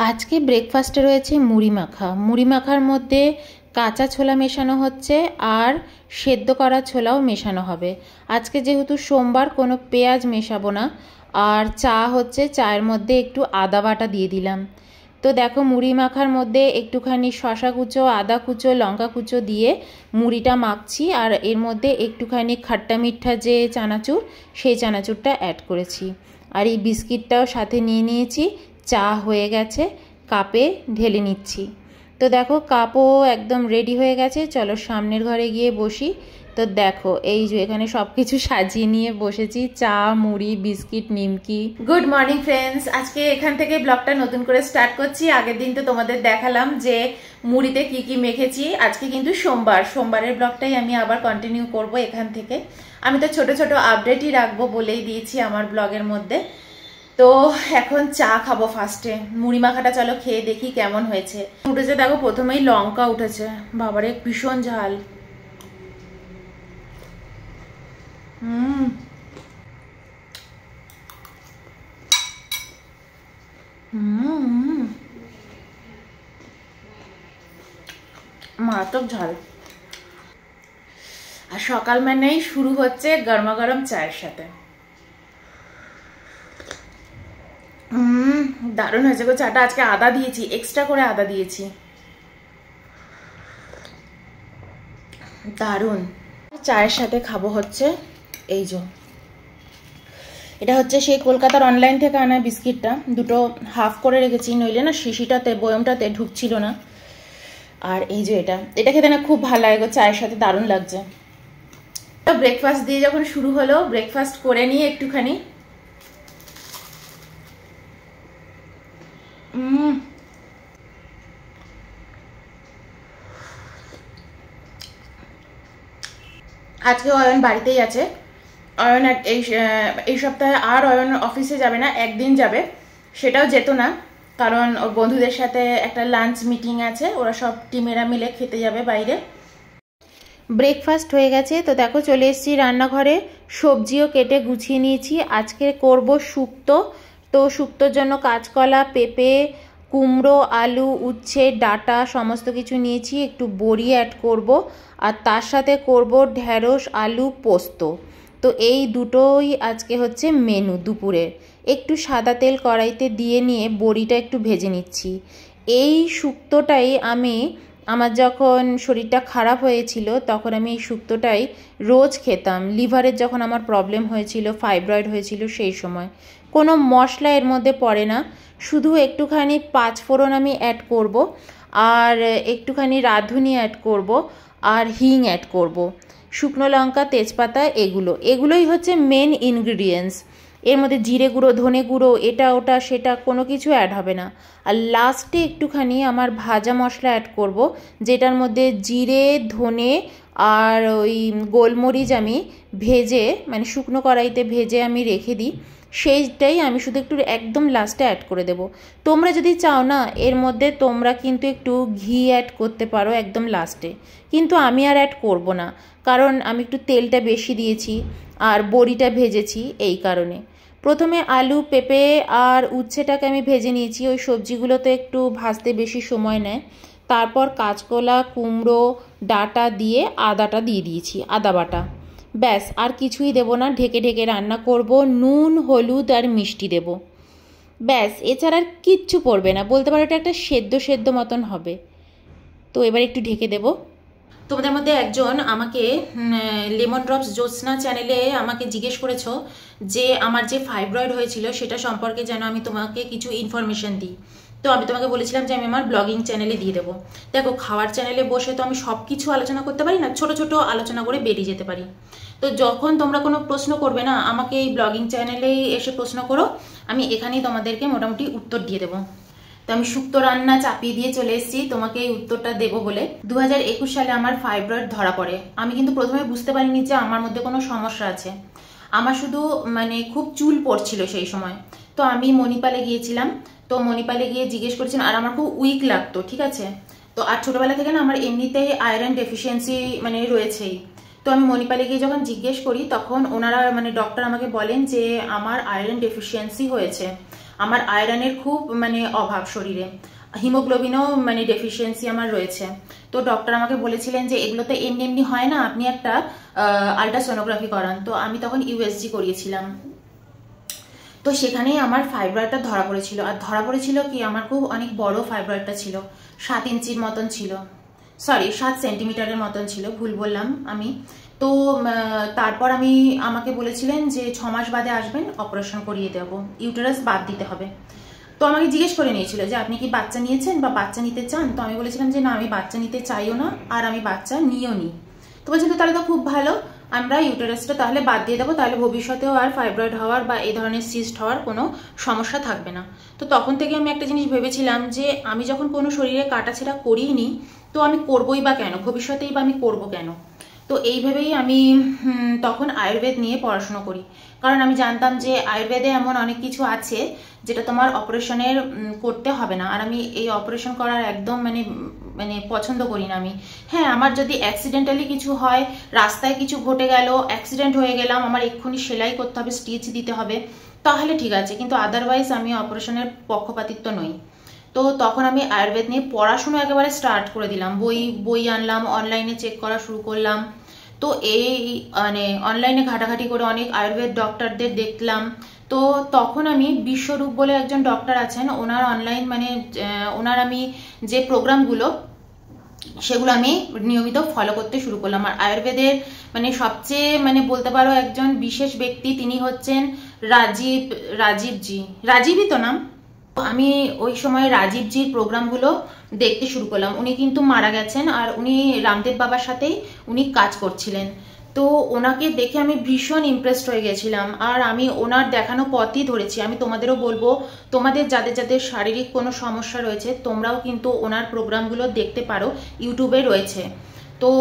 আজকে ব্রেকফাস্টে রয়েছে মুড়ি মাখা। মুড়ি মাখার মধ্যে কাঁচা ছোলা মেশানো হচ্ছে আর সেদ্ধ করা ছোলাও মেশানো হবে। আজকে যেহেতু সোমবার কোনো পেঁয়াজ মেশাবো না। আর চা হচ্ছে, চায়ের মধ্যে একটু আদা বাটা দিয়ে দিলাম। তো দেখো মুড়ি মাখার মধ্যে একটুখানি শশা কুচো, আদা কুচো, লঙ্কা কুচো দিয়ে মুড়িটা মাখছি। আর এর মধ্যে একটুখানি খাট্টা মিঠা যে চানাচুর, সেই চানাচুরটা অ্যাড করেছি। আর এই বিস্কিটটাও সাথে নিয়ে নিয়েছি। চা হয়ে গেছে, কাপে ঢেলে নিচ্ছি। তো দেখো কাপও একদম রেডি হয়ে গেছে। চলো সামনের ঘরে গিয়ে বসি। তো দেখো এই যে এখানে সব কিছু সাজিয়ে নিয়ে বসেছি, চা, মুড়ি, বিস্কিট, নিমকি। গুড মর্নিং ফ্রেন্ডস, আজকে এখান থেকে ব্লগটা নতুন করে স্টার্ট করছি। আগের দিন তো তোমাদের দেখালাম যে মুড়িতে কি কি মেখেছি। আজকে কিন্তু সোমবার, সোমবারের ব্লগটাই আমি আবার কন্টিনিউ করব এখান থেকে। আমি তো ছোট ছোট আপডেটই রাখবো বলেই দিয়েছি আমার ব্লগের মধ্যে। তো এখন চা খাবো ফার্স্টে। মুড়ি মাখাটা চলো খেয়ে দেখি কেমন হয়েছে। উঠেছে দেখো, প্রথমেই লঙ্কা উঠেছে, বাবারে ভীষণ ঝাল। মারাত্মক ঝাল। আর সকাল মানেই শুরু হচ্ছে গরমা গরম চায়ের সাথে। দারুণ হয়েছে গো চাটা। আজকে আদা দিয়েছি, এক্সট্রা করে আদা দিয়েছি, দারুণ। চায়ের সাথে খাবো হচ্ছে এই যে, এটা হচ্ছে সেই কলকাতার অনলাইন থেকে আনা বিস্কিটটা। দুটো হাফ করে রেখেছি, নইলে না শিশিটাতে বয়মটাতে ঢুকছিল না। আর এই যে এটা খেতে না খুব ভালো লাগে গো চায়ের সাথে, দারুণ লাগছে। ব্রেকফাস্ট দিয়ে যখন শুরু হলো, ব্রেকফাস্ট করে নিয়ে একটুখানি আজকে অয়ন বাড়িতেই আছে। অয়ন এই সপ্তাহে আর অয়ন অফিসে যাবে না, একদিন যাবে। সেটাও যেত না, কারণ ওর বন্ধুদের সাথে একটা লাঞ্চ মিটিং আছে, ওরা সব টিমেরা মিলে খেতে যাবে বাইরে। ব্রেকফাস্ট হয়ে গেছে। তো দেখো চলে এসেছি রান্নাঘরে, সবজিও কেটে গুছিয়ে নিয়েছি। আজকে করব শুক্তো। তো শুক্তোর জন্য কাঁচকলা, পেঁপে, কুমড়ো, আলু, উচ্ছে, ডাঁটা সমস্ত কিছু নিয়েছি। একটু বড়ি অ্যাড করব, আর তার সাথে করব ঢ্যাঁড়স, আলু, পোস্ত। তো এই দুটোই আজকে হচ্ছে মেনু দুপুরের। একটু সাদা তেল কড়াইতে দিয়ে নিয়ে বড়িটা একটু ভেজে নিচ্ছি। এই শুক্তোটাই আমার যখন শরীরটা খারাপ হয়েছিল তখন আমি এই শুক্তোটাই রোজ খেতাম। লিভারের যখন আমার প্রবলেম হয়েছিল, ফাইব্রয়েড হয়েছিল, সেই সময়। কোনো মশলা এর মধ্যে পড়ে না, শুধু একটুখানি পাঁচফোড়ন আমি অ্যাড করব, আর একটুখানি রাঁধুনি অ্যাড করব, আর হিং অ্যাড করব, শুকনো লঙ্কা, তেজপাতা, এগুলোই হচ্ছে মেন ইনগ্রিডিয়েন্টস। এর মধ্যে জিরে গুঁড়ো, ধনে গুঁড়ো, এটা ওটা সেটা কোনো কিছু অ্যাড হবে না। আর লাস্টে একটুখানি আমার ভাজা মশলা অ্যাড করব, যেটার মধ্যে জিরে, ধনে আর ওই গোলমরিচ আমি ভেজে, মানে শুকনো কড়াইতে ভেজে আমি রেখে দিই, সেইটাই আমি শুধু একটু একদম লাস্টে অ্যাড করে দেব। তোমরা যদি চাও না এর মধ্যে তোমরা কিন্তু একটু ঘি অ্যাড করতে পারো একদম লাস্টে, কিন্তু আমি আর অ্যাড করব না, কারণ আমি একটু তেলটা বেশি দিয়েছি আর বড়িটা ভেজেছি, এই কারণে। প্রথমে আলু, পেঁপে আর উচ্ছেটাকে আমি ভেজে নিয়েছি। ওই সবজিগুলো তো একটু ভাজতে বেশি সময় নেয়। তারপর কাঁচকলা, কুমড়ো, ডাঁটা দিয়ে আদাটা দিয়ে দিয়েছি, আদা বাটা। ব্যাস, আর কিছুই দেব না, ঢেকে ঢেকে রান্না করব। নুন, হলুদ আর মিষ্টি দেব, ব্যাস। এছাড়া আর কিচ্ছু পড়বে না, বলতে পারো এটা একটা সেদ্ধ সেদ্ধ মতন হবে। তো এবার একটু ঢেকে দেব। তোমাদের মধ্যে একজন আমাকে লেমন ড্রপস জ্যোৎস্না চ্যানেলে আমাকে জিজ্ঞেস করেছো যে আমার যে ফাইব্রয়েড হয়েছিল সেটা সম্পর্কে যেন আমি তোমাকে কিছু ইনফরমেশন দিই। তো আমি তোমাকে বলেছিলাম যে আমি আমার ব্লগিং চ্যানেলে দিয়ে দেবো। দেখো খাওয়ার চ্যানেলে বসে তো আমি সব কিছু আলোচনা করতে পারি না, ছোট ছোট আলোচনা করে বেরিয়ে যেতে পারি। তো যখন তোমরা কোনো প্রশ্ন করবে না, আমাকে এই ব্লগিং চ্যানেলেই এসে প্রশ্ন করো, আমি এখানেই তোমাদেরকে মোটামুটি উত্তর দিয়ে দেবো। তো আমি শুক্তো রান্না চাপিয়ে দিয়ে চলে এসেছি তোমাকে এই উত্তরটা দেবো বলে। 2021 সালে আমার ফাইব্রয়েড ধরা পড়ে। আমি কিন্তু প্রথমে বুঝতে পারিনি যে আমার মধ্যে কোনো সমস্যা আছে। আমার শুধু মানে খুব চুল পড়ছিল সেই সময়। তো আমি মণিপালে গিয়েছিলাম, তো মণিপালে গিয়ে জিজ্ঞেস করেছিলাম, আর আমার খুব উইক লাগতো, ঠিক আছে। তো আর ছোটবেলা থেকে না আমার এমনিতেই আয়রন ডেফিসিয়েন্সি মানে রয়েছেই। তো আমি মণিপালে গিয়ে যখন জিজ্ঞেস করি তখন ওনারা মানে ডক্টর আমাকে বলেন যে আমার আয়রন ডেফিসিয়েন্সি হয়েছে। আমার আয়রনের খুব মানে অভাব শরীরে, হিমোগ্লোবিনও মানে ডেফিসিয়েন্সি আমার রয়েছে। তো ডক্টর আমাকে বলেছিলেন যে এগুলো তো এমনি এমনি হয় না, আপনি একটা আল্ট্রাসোনোগ্রাফি করান। তো আমি তখন ইউএসজি করিয়েছিলাম। তো সেখানেই আমার ফাইব্রয়েডটা ধরা পড়েছিল। আর ধরা পড়েছিল কি, আমার খুব অনেক বড় ফাইব্রয়েডটা ছিল, 7 ইঞ্চির মতন ছিল, সরি 7 সেন্টিমিটারের মতন ছিল, ভুল বললাম আমি। তো তারপর আমাকে বলেছিলেন যে 6 মাস বাদে আসবেন, অপারেশন করিয়ে দেবো, ইউটেরাস বাদ দিতে হবে। তো আমাকে জিজ্ঞেস করে নিয়েছিল যে আপনি কি বাচ্চা নিয়েছেন বা বাচ্চা নিতে চান। তো আমি বলেছিলাম যে না, আমি বাচ্চা নিতে চাইও না, আর আমি বাচ্চা নিয়েও নি। তো বলছিল তাহলে তো খুব ভালো, আমরা ইউটেরাসটা তাহলে বাদ দিয়ে দেবো, তাহলে ভবিষ্যতেও আর ফাইব্রয়েড হওয়ার বা এই ধরনের সিস্ট হওয়ার কোনো সমস্যা থাকবে না। তো তখন থেকে আমি একটা জিনিস ভেবেছিলাম যে আমি যখন কোনো শরীরে কাটাছেঁড়া করিনি, তো আমি করবোই বা কেন, ভবিষ্যতেই বা আমি করবো কেন। তো এই ভেবেই আমি তখন আয়ুর্বেদ নিয়ে পড়াশোনা করি। কারণ আমি জানতাম যে আয়ুর্বেদে এমন অনেক কিছু আছে যেটা তোমার অপারেশনের করতে হবে না। আর আমি এই অপারেশন করার একদম মানে পছন্দ করি না আমি। হ্যাঁ, আমার যদি অ্যাক্সিডেন্টালি কিছু হয়, রাস্তায় কিছু ঘটে গেল, অ্যাক্সিডেন্ট হয়ে গেলাম, আমার এক্ষুনি সেলাই করতে হবে, স্টিচ দিতে হবে, তাহলে ঠিক আছে, কিন্তু আদারওয়াইজ আমি অপারেশনের পক্ষপাতিত্ব নই। তো তখন আমি আয়ুর্বেদ নিয়ে পড়াশোনা একেবারে স্টার্ট করে দিলাম, বই আনলাম, অনলাইনে চেক করা শুরু করলাম। তো এই মানে অনলাইনে ঘাটাঘাটি করে অনেক আয়ুর্বেদ ডক্টরদের দেখলাম। তো তখন আমি বিশ্বরূপ বলে একজন ডক্টর আছেন, ওনার অনলাইন মানে ওনার আমি যে প্রোগ্রামগুলো সেগুলো আমি নিয়মিত ফলো করতে শুরু করলাম। আর আয়ুর্বেদের মানে সবচেয়ে মানে বলতে পারো একজন বিশেষ ব্যক্তি, তিনি হচ্ছেন রাজীবই তো নাম। আমি ওই সময় রাজীবজির প্রোগ্রামগুলো দেখতে শুরু করলাম। উনি কিন্তু মারা গেছেন, আর উনি রামদেব বাবার সাথেই উনি কাজ করছিলেন। তো ওনাকে দেখে আমি ভীষণ ইমপ্রেসড হয়ে গেছিলাম, আর আমি ওনার দেখানো পথই ধরেছি। আমি তোমাদেরও বলবো, তোমাদের যাদের যাদের শারীরিক কোনো সমস্যা রয়েছে, তোমরাও কিন্তু ওনার প্রোগ্রামগুলো দেখতে পারো, ইউটিউবে রয়েছে। তো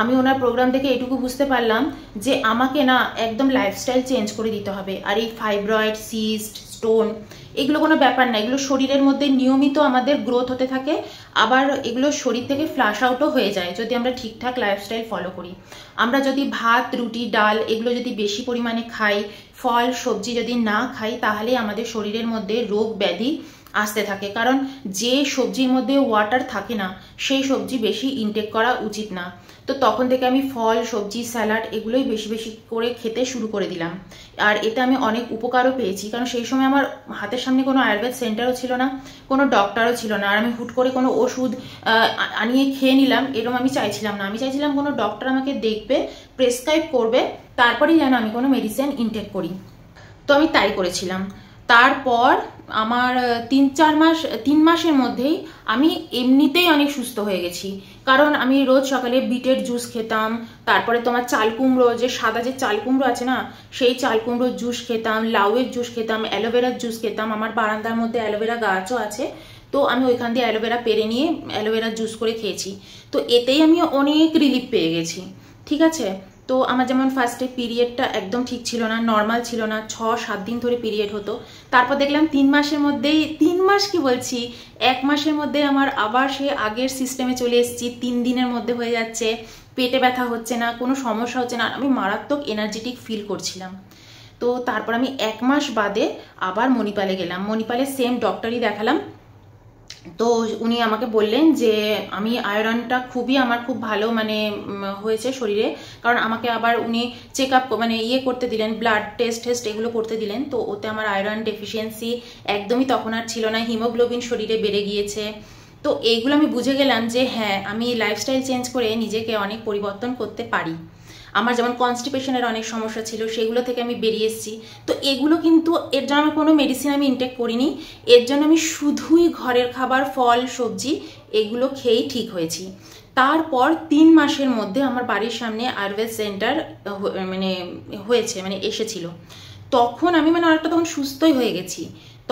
আমি ওনার প্রোগ্রাম দেখে এটুকু বুঝতে পারলাম যে আমাকে না একদম লাইফস্টাইল চেঞ্জ করে দিতে হবে। আর এই ফাইব্রয়েড, সিস্ট, স্টোন এগুলো কোনো ব্যাপার না, এগুলো শরীরের মধ্যে নিয়মিত আমাদের গ্রোথ হতে থাকে, আবার এগুলো শরীর থেকে ফ্লাশ আউটও হয়ে যায় যদি আমরা ঠিকঠাক লাইফস্টাইল ফলো করি। আমরা যদি ভাত, রুটি, ডাল এগুলো যদি বেশি পরিমাণে খাই, ফল, সবজি যদি না খাই, তাহলে আমাদের শরীরের মধ্যে রোগ ব্যাধি আসতে থাকে। কারণ যে সবজির মধ্যে ওয়াটার থাকে না, সেই সবজি বেশি ইনটেক করা উচিত না। তো তখন থেকে আমি ফল, সবজি, স্যালাড এগুলোই বেশি বেশি করে খেতে শুরু করে দিলাম। আর এতে আমি অনেক উপকারও পেয়েছি, কারণ সেই সময় আমার হাতের সামনে কোনো আয়ুর্বেদ সেন্টারও ছিল না, কোনো ডক্টরও ছিল না। আর আমি হুট করে কোনো ওষুধ আনিয়ে খেয়ে নিলাম, এরকম আমি চাইছিলাম না। আমি চাইছিলাম কোনো ডক্টর আমাকে দেখবে, প্রেসক্রাইব করবে, তারপরেই যেন আমি কোনো মেডিসিন ইনটেক করি। তো আমি তাই করেছিলাম। তারপর আমার 3 মাসের মধ্যেই আমি এমনিতেই অনেক সুস্থ হয়ে গেছি। কারণ আমি রোজ সকালে বিটের জুস খেতাম, তারপরে তোমার চাল কুমড়ো, যে সাদা যে চাল কুমড়ো আছে না, সেই চাল কুমড়োর জুস খেতাম, লাউয়ের জুস খেতাম, অ্যালোভেরার জুস খেতাম। আমার বারান্দার মধ্যে অ্যালোভেরা গাছও আছে, তো আমি ওইখান দিয়ে অ্যালোভেরা পেরে নিয়ে অ্যালোভেরার জুস করে খেয়েছি। তো এতেই আমি অনেক রিলিফ পেয়ে গেছি। ঠিক আছে। তো আমার যেমন ফার্স্টে পিরিয়ডটা একদম ঠিক ছিল না, নর্মাল ছিল না, 6-7 দিন ধরে পিরিয়ড হতো। তারপর দেখলাম 3 মাসের মধ্যেই, 3 মাস কি বলছি, 1 মাসের মধ্যে আমার আবার সে আগের সিস্টেমে চলে এসেছি। 3 দিনের মধ্যে হয়ে যাচ্ছে, পেটে ব্যথা হচ্ছে না, কোনো সমস্যা হচ্ছে না, আমি মারাত্মক এনার্জেটিক ফিল করছিলাম। তো তারপর আমি 1 মাস বাদে আবার মণিপালে গেলাম, মণিপালে সেম ডক্টরই দেখালাম। তো উনি আমাকে বললেন যে আমি আয়রনটা আমার খুব ভালো মানে হয়েছে শরীরে। কারণ আমাকে আবার উনি চেক আপ মানে করতে দিলেন, ব্লাড টেস্ট এগুলো করতে দিলেন। তো ওতে আমার আয়রন ডেফিসিয়েন্সি একদমই তখন আর ছিল না, হিমোগ্লোবিন শরীরে বেড়ে গিয়েছে। তো এইগুলো আমি বুঝে গেলাম যে হ্যাঁ, আমি লাইফস্টাইল চেঞ্জ করে নিজেকে অনেক পরিবর্তন করতে পারি। আমার যেমন কনস্টিপেশনের অনেক সমস্যা ছিল, সেগুলো থেকে আমি বেরিয়ে এসেছি। তো এগুলো কিন্তু এর জন্য আমি কোনো মেডিসিন আমি ইনটেক করিনি, এর জন্য আমি শুধুই ঘরের খাবার, ফল, সবজি এগুলো খেয়েই ঠিক হয়েছি। তারপর 3 মাসের মধ্যে আমার বাড়ির সামনে আয়ুর্বেদ সেন্টার মানে হয়েছে, মানে এসেছিল। তখন আমি মানে অনেকটা তখন সুস্থই হয়ে গেছি।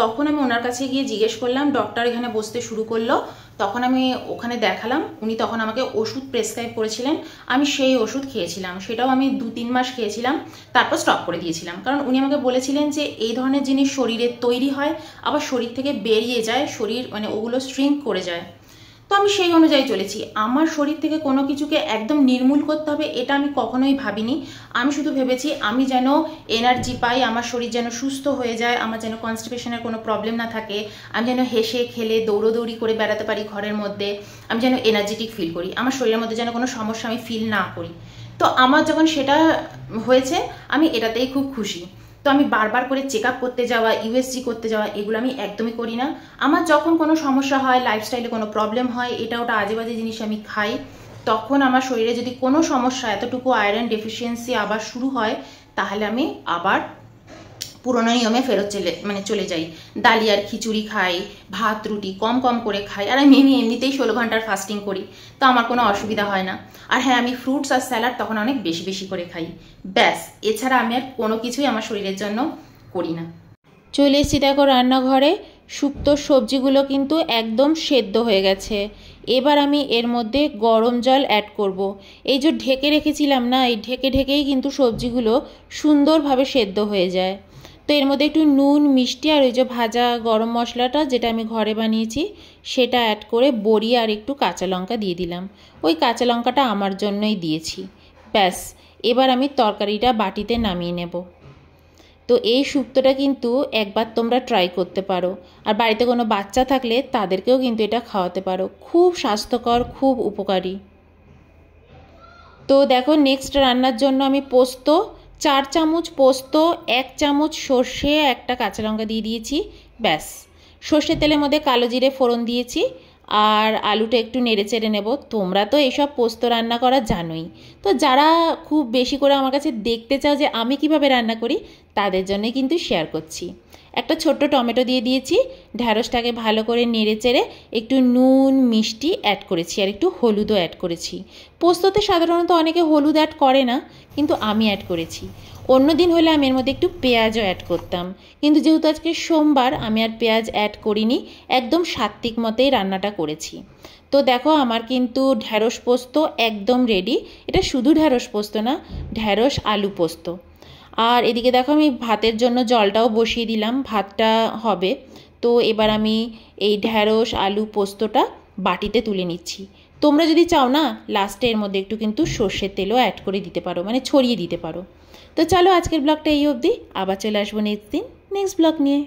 তখন আমি ওনার কাছে গিয়ে জিজ্ঞেস করলাম, ডক্টর এখানে বসতে শুরু করলো। তখন আমি ওখানে দেখালাম, উনি তখন আমাকে ওষুধ প্রেসক্রাইব করেছিলেন, আমি সেই ওষুধ খেয়েছিলাম। সেটাও আমি 2-3 মাস খেয়েছিলাম, তারপর স্টপ করে দিয়েছিলাম। কারণ উনি আমাকে বলেছিলেন যে এই ধরনের জিনিস শরীরে তৈরি হয়, আবার শরীর থেকে বেরিয়ে যায়, শরীর মানে ওগুলো শ্রিঙ্ক করে যায়। তো আমি সেই অনুযায়ী চলেছি। আমার শরীর থেকে কোনো কিছুকে একদম নির্মূল করতে হবে এটা আমি কখনোই ভাবিনি। আমি শুধু ভেবেছি আমি যেন এনার্জি পাই, আমার শরীর যেন সুস্থ হয়ে যায়, আমার যেন কনস্টিপেশনের কোনো প্রবলেম না থাকে, আমি যেন হেসে খেলে দৌড়োদৌড়ি করে বেড়াতে পারি ঘরের মধ্যে, আমি যেন এনার্জেটিক ফিল করি, আমার শরীরের মধ্যে যেন কোনো সমস্যা আমি ফিল না করি। তো আমার যখন সেটা হয়েছে আমি এটাতেই খুব খুশি। তো আমি বারবার করে চেক আপ করতে যাওয়া, ইউএসজি করতে যাওয়া, এগুলো আমি একদমই করি না। আমার যখন কোনো সমস্যা হয়, লাইফস্টাইলে কোনো প্রবলেম হয়, এটা ওটা আজে বাজে জিনিস আমি খাই, তখন আমার শরীরে যদি কোনো সমস্যা, এতটুকু আয়রন ডেফিসিয়েন্সি আবার শুরু হয়, তাহলে আমি আবার পুরোনো নিয়মে ফেরত চলে যাই। ডালিয়ার খিচুড়ি খাই, ভাত রুটি কম কম করে খাই, আর আমি এমনিতেই 16 ঘন্টার ফাস্টিং করি, তো আমার কোনো অসুবিধা হয় না। আর হ্যাঁ, আমি ফ্রুটস আর স্যালাড তখন অনেক বেশি বেশি করে খাই, ব্যাস। এছাড়া আমি আর কোনো কিছুই আমার শরীরের জন্য করি না। চলে এসেছি দেখো রান্নাঘরে। শুক্তো সবজিগুলো কিন্তু একদম সেদ্ধ হয়ে গেছে। এবার আমি এর মধ্যে গরম জল অ্যাড করব। এই যে ঢেকে রেখেছিলাম না, এই ঢেকে ঢেকেই কিন্তু সবজিগুলো সুন্দরভাবে সেদ্ধ হয়ে যায়। তো এর মধ্যে একটু নুন, মিষ্টি আর ওই যে ভাজা গরম মশলাটা যেটা আমি ঘরে বানিয়েছি সেটা অ্যাড করে বড়ি আর একটু কাঁচা লঙ্কা দিয়ে দিলাম। ওই কাঁচা লঙ্কাটা আমার জন্যই দিয়েছি, ব্যাস। এবার আমি তরকারিটা বাটিতে নামিয়ে নেব। তো এই শুক্তোটা কিন্তু একবার তোমরা ট্রাই করতে পারো, আর বাড়িতে কোনো বাচ্চা থাকলে তাদেরকেও কিন্তু এটা খাওয়াতে পারো, খুব স্বাস্থ্যকর, খুব উপকারী। তো দেখো নেক্সট রান্নার জন্য আমি পোস্ত 4 চামচ পোস্ত, 1 চামচ সর্ষে, একটা কাঁচা লঙ্কা দিয়ে দিয়েছি, ব্যাস। সর্ষের তেলের মধ্যে কালো জিরে ফোড়ন দিয়েছি, আর আলুটা একটু নেড়ে চেড়ে নেব। তোমরা তো এইসব পোস্ত রান্না করা জানোই, তো যারা খুব বেশি করে আমার কাছে দেখতে চাও যে আমি কিভাবে রান্না করি, তাদের জন্যই কিন্তু শেয়ার করছি। একটা ছোট্ট টমেটো দিয়ে দিয়েছি, ঢ্যাঁড়সটাকে ভালো করে নেড়ে চেড়ে একটু নুন মিষ্টি অ্যাড করেছি, আর একটু হলুদও অ্যাড করেছি। পোস্ততে সাধারণত অনেকে হলুদ অ্যাড করে না, কিন্তু আমি অ্যাড করেছি। অন্য দিন হলে আমি এর মধ্যে একটু পেঁয়াজও অ্যাড করতাম, কিন্তু যেহেতু আজকে সোমবার আমি আর পেঁয়াজ অ্যাড করিনি, একদম সাত্ত্বিক মতেই রান্নাটা করেছি। তো দেখো আমার কিন্তু ঢ্যাঁড়স পোস্ত একদম রেডি। এটা শুধু ঢ্যাঁড়স পোস্ত না, ঢ্যাঁড়স আলু পোস্ত। আর এদিকে দেখো আমি ভাতের জন্য জলটাও বসিয়ে দিলাম, ভাতটা হবে। তো এবার আমি এই ঢ্যাঁড়স আলু পোস্তটা বাটিতে তুলে নিচ্ছি। তোমরা যদি চাও না, লাস্টে এর মধ্যে একটু কিন্তু সর্ষের তেলও অ্যাড করে দিতে পারো, মানে ছড়িয়ে দিতে পারো। তো চলো আজকের ব্লগটা এই অবধি, আবার চলে আসবো নেক্সট দিন নেক্সট ব্লগ নিয়ে।